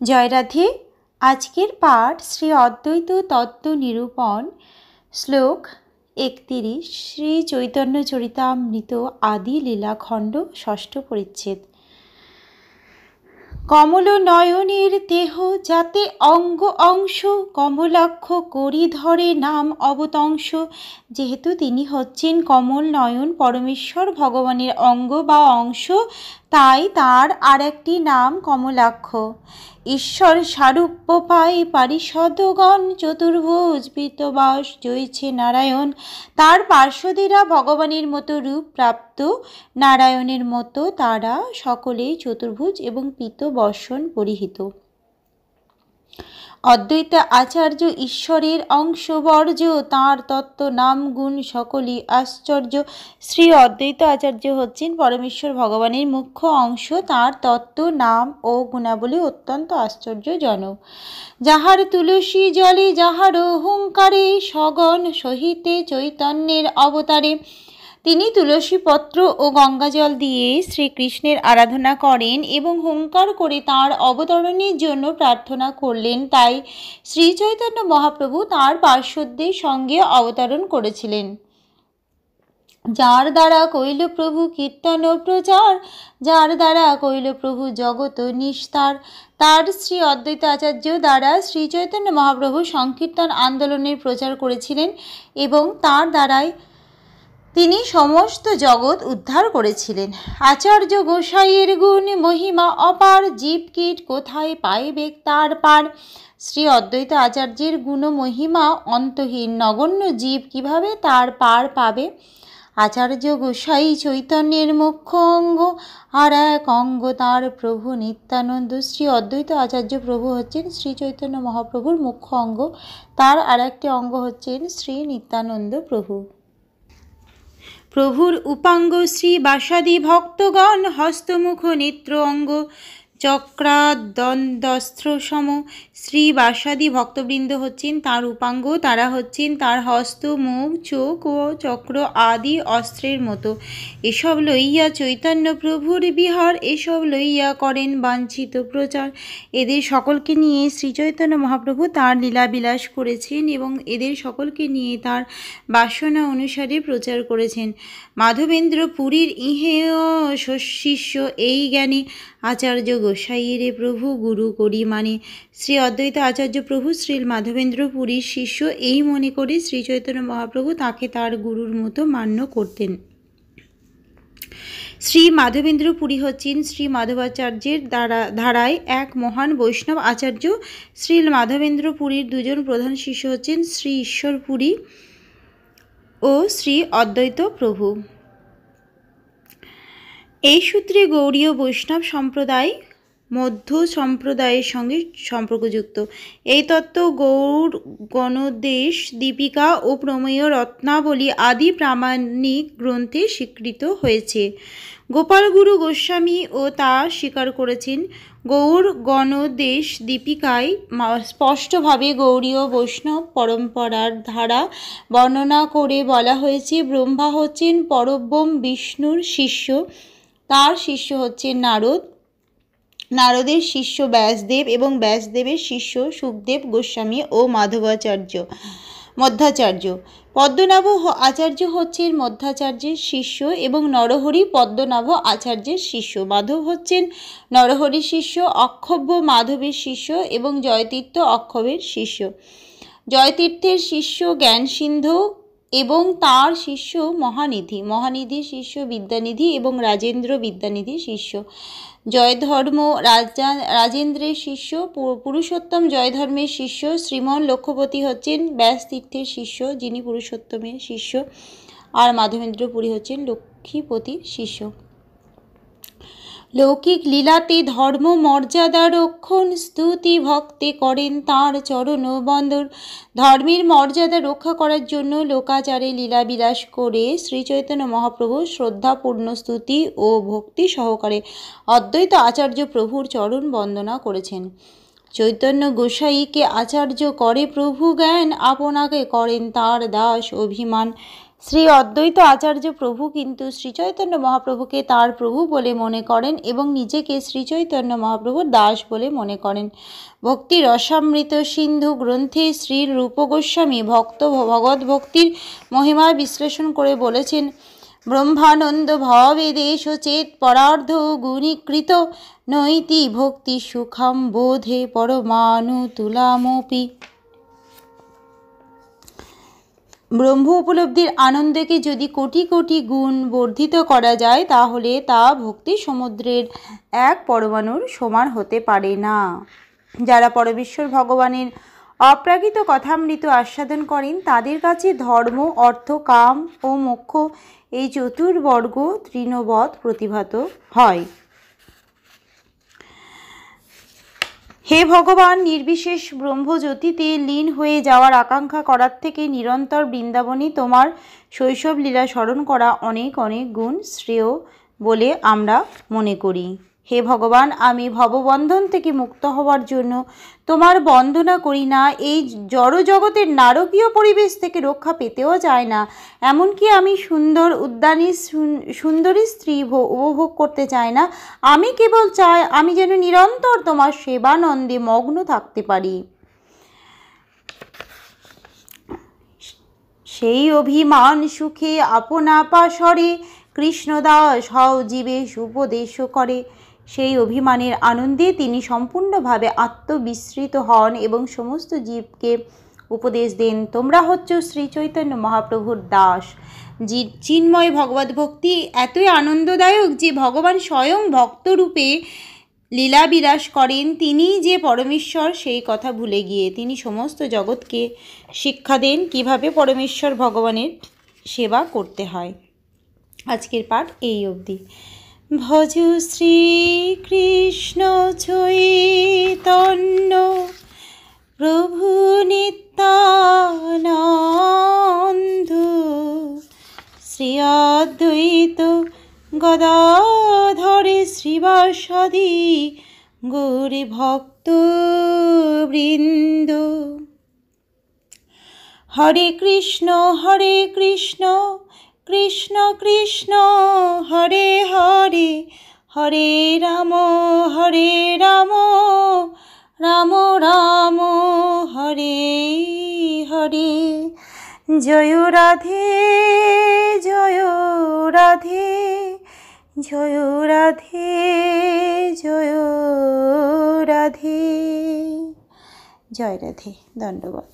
জয় রাধে। আজকের পাঠ শ্রী অদ্বৈত তত্ত্ব নিরূপণ, শ্লোক 31, শ্রী চৈতন্য চরিতামৃত আদি লীলাখণ্ড, ষষ্ঠ পরিচ্ছেদ। কমল নয়নের দেহ যাতে অঙ্গ অংশ, কমলাক্ষ করি ধরে নাম অবতংশ। যেহেতু তিনি হচ্ছেন কমল নয়ন, পরমেশ্বর ভগবানের অঙ্গ বা অংশ, তাই তার আর একটি নাম কমলাক্ষ। ঈশ্বর সারূপ্য পাই পারিষদগণ, চতুর্ভুজ পীতবাস জয়ছে নারায়ণ। তার পার্শ্বদেরা ভগবানের মতো রূপ প্রাপ্ত, নারায়ণের মতো তারা সকলেই চতুর্ভুজ এবং পীতবসন পরিহিত। অদ্বৈত আচার্য ঈশ্বরের অংশ বর্জ্য, তাঁর তত্ত্ব নাম গুণ সকলই আশ্চর্য। শ্রী অদ্বৈত আচার্য হচ্ছেন পরমেশ্বর ভগবানের মুখ্য অংশ, তাঁর তত্ত্ব নাম ও গুণাবলী অত্যন্ত আশ্চর্যজনক। যাহার তুলসী জলে যাহার হুঙ্কারে, সগণ সহিতে চৈতন্যের অবতারে। তিনি তুলসী পত্র ও গঙ্গাজল দিয়ে শ্রীকৃষ্ণের আরাধনা করেন এবং হুঙ্কার করে তাঁর অবতরণের জন্য প্রার্থনা করলেন। তাই শ্রী চৈতন্য মহাপ্রভু তাঁর পার্শ্বদের সঙ্গে অবতরণ করেছিলেন। যার দ্বারা কইল প্রভু কীর্তন ও প্রচার, যার দ্বারা কইল প্রভু জগৎ নিস্তার। তার শ্রী অদ্বৈত আচার্য দ্বারা শ্রী চৈতন্য মহাপ্রভু সংকীর্তন আন্দোলনের প্রচার করেছিলেন এবং তার দ্বারাই তিনি সমস্ত জগৎ উদ্ধার করেছিলেন। আচার্য গোসাইয়ের গুণ মহিমা অপার, জীব কীট কোথায় পাইবে তার পার। শ্রী অদ্বৈত আচার্যের গুণ মহিমা অন্তহীন, নগণ্য জীব কিভাবে তার পার পাবে। আচার্য গোসাই চৈতন্যের মুখ্য অঙ্গ, আর এক অঙ্গ তার প্রভু নিত্যানন্দ। শ্রী অদ্বৈত আচার্য প্রভু হচ্ছেন শ্রী চৈতন্য মহাপ্রভুর মুখ্য অঙ্গ, তার আর একটি অঙ্গ হচ্ছেন শ্রী নিত্যানন্দ প্রভু। প্রভুর উপাঙ্গ শ্রী বাসাদি ভক্তগণ, হস্তমুখ নেত্র অঙ্গ চক্রাদণ্ডস্ত্র সম। শ্রী বাসাদি ভক্তবৃন্দ হচ্ছেন তার উপাঙ্গ, তারা হচ্ছেন তার হস্ত, মুখ, চোখ ও চক্র আদি অস্ত্রের মতো। এসব লইয়া চৈতন্য প্রভুর বিহার, এসব লইয়া করেন বাঞ্ছিত প্রচার। এদের সকলকে নিয়ে শ্রী চৈতন্য মহাপ্রভু তাঁর লীলাবিলাস করেছেন এবং এদের সকলকে নিয়ে তার বাসনা অনুসারে প্রচার করেছেন। মাধবেন্দ্র পুরীর ইহেয় শিষ্য এই জ্ঞানী, আচার্য গোসাইয়ের প্রভু গুরু করি মানে। শ্রী অদ্বৈত আচার্য প্রভু শ্রী মাধবেন্দ্র পুরীর শিষ্য এই মনে করে শ্রী চৈতন্য মহাপ্রভু তাকে তার গুরুর মতো মান্য করতেন। শ্রী মাধবেন্দ্র পুরী হচ্ছেন শ্রী মাধবাচার্যের ধারায় এক মহান বৈষ্ণব আচার্য। শ্রী মাধবেন্দ্র পুরীর দুজন প্রধান শিষ্য হচ্ছেন শ্রী ঈশ্বর পুরী ও শ্রী অদ্বৈত প্রভু। এই সূত্রে গৌড়ীয় বৈষ্ণব সম্প্রদায় মধ্য সম্প্রদায়ের সঙ্গে সম্পর্কযুক্ত। এই তত্ত্ব গৌড় গণদেশ দীপিকা ও প্রমেয় রত্নাবলী আদি প্রামাণিক গ্রন্থে স্বীকৃত হয়েছে। গোপালগুরু গোস্বামী ও তা স্বীকার করেছেন। গৌড় গণদেশ দীপিকায় স্পষ্টভাবে গৌড়ীয় বৈষ্ণব পরম্পরার ধারা বর্ণনা করে বলা হয়েছে, ব্রহ্মা হচ্ছেন পরব্রহ্ম বিষ্ণুর শিষ্য, তার শিষ্য হচ্ছেন নারদ, নারদের শিষ্য ব্যাসদেব এবং ব্যাসদেবের শিষ্য সুখদেব গোস্বামী ও মধ্বাচার্য। পদ্মনাভ আচার্য হচ্ছেন মধ্বাচার্যের শিষ্য এবং নরহরি পদ্মনাভ আচার্যের শিষ্য। মাধব হচ্ছেন নরহরির শিষ্য, অক্ষোভ্য মাধবের শিষ্য এবং জয়তীর্থ অক্ষোভ্যের শিষ্য। জয়তীর্থের শিষ্য জ্ঞানসিন্ধু এবং তার শিষ্য মহানিধির শিষ্য বিদ্যানিধি এবং রাজেন্দ্র বিদ্যানিধির শিষ্য। জয়ধর্ম রাজেন্দ্রের শিষ্য, পুরুষোত্তম জয়ধর্মের শিষ্য। শ্রীমন লক্ষ্যপতি হচ্ছেন ব্যাসতীর্থের শিষ্য, যিনি পুরুষোত্তমের শিষ্য, আর মাধবেন্দ্র পুরী হচ্ছেন লক্ষ্মীপতির শিষ্য। লৌকিক লীলাতে ধর্ম মর্যাদা রক্ষণ, স্তুতি ভক্তে করেন তাঁর চরণ বন্দর। ধর্মের মর্যাদা রক্ষা করার জন্য লোকাচারে লীলাবিলাস করে শ্রী চৈতন্য মহাপ্রভু শ্রদ্ধাপূর্ণ স্তুতি ও ভক্তি সহকারে অদ্বৈত আচার্য প্রভুর চরণ বন্দনা করেছেন। চৈতন্য গোসাইকে আচার্য করে প্রভু জ্ঞান, আপনাকে করেন তাঁর দাস অভিমান। শ্রী অদ্বৈত আচার্য প্রভু কিন্তু শ্রীচৈতন্য মহাপ্রভুকে তার প্রভু বলে মনে করেন এবং নিজেকে শ্রীচৈতন্য মহাপ্রভুর দাস বলে মনে করেন। ভক্তি রসামৃত সিন্ধু গ্রন্থে শ্রী রূপ গোস্বামী ভগবত ভক্তির মহিমা বিশ্লেষণ করে বলেছেন, ব্রহ্মানন্দ ভবেদেশ চেত পরার্ধ গুণীকৃত নৈতি ভক্তি সুখম বোধে পরমাণু তুলামপি। ব্রহ্ম উপলব্ধির আনন্দকে যদি কোটি কোটি গুণ বর্ধিত করা যায় তাহলে তা ভক্তি সমুদ্রের এক পরমাণুর সমান হতে পারে না। যারা পরমেশ্বর ভগবানের অপ্রাকৃত কথামৃত আস্বাদন করেন তাদের কাছে ধর্ম, অর্থ, কাম ও মোক্ষ এই চতুর্বর্গ তৃণবৎ প্রতিভাত হয়। হে ভগবান, নির্বিশেষ ব্রহ্মজ্যোতিতে লীন হয়ে যাওয়ার আকাঙ্ক্ষা করার থেকে নিরন্তর বৃন্দাবনে তোমার শৈশব লীলা স্মরণ করা অনেক অনেক গুণ শ্রেয় বলে আমরা মনে করি। হে ভগবান, আমি ভববন্ধন থেকে মুক্ত হওয়ার জন্য তোমার বন্দনা করি না। এই জড়জগতের নারকীয় পরিবেশ থেকে রক্ষা পেতেও চাই না। এমনকি আমি সুন্দর উদ্যানে সুন্দরী স্ত্রী উপভোগ করতে চাই না। আমি কেবল চাই আমি যেন নিরন্তর তোমার সেবানন্দে মগ্ন থাকতে পারি। সেই অভিমান সুখে আপনা পাশরে কৃষ্ণদাস হও জীবেশ উপদেশ করে। সেই অভিমানের আনন্দে তিনি সম্পূর্ণভাবে আত্মবিস্মৃত হন এবং সমস্ত জীবকে উপদেশ দেন, তোমরা হচ্ছ শ্রী চৈতন্য মহাপ্রভুর দাস। চিন্ময় ভগবত ভক্তি এতই আনন্দদায়ক যে ভগবান স্বয়ং ভক্তরূপে লীলাবিলাস করেন। তিনি যে পরমেশ্বর সেই কথা ভুলে গিয়ে তিনি সমস্ত জগৎকে শিক্ষা দেন কিভাবে পরমেশ্বর ভগবানের সেবা করতে হয়। আজকের পাঠ এই অবধি। ভজ শ্রীকৃষ্ণ চৈতন্য প্রভু নিত্যানন্দ শ্রী অদ্বৈত গদাধরে শ্রীবাসাদি গৌরী ভক্ত বৃন্দ। হরে কৃষ্ণ কৃষ্ণ কৃষ্ণ হরে হরে, হরে রাম রাম রাম হরে হরে। জয় রাধে জয় রাধে, জয় রাধে জয় রাধে। জয় রাধে। ধন্যবাদ।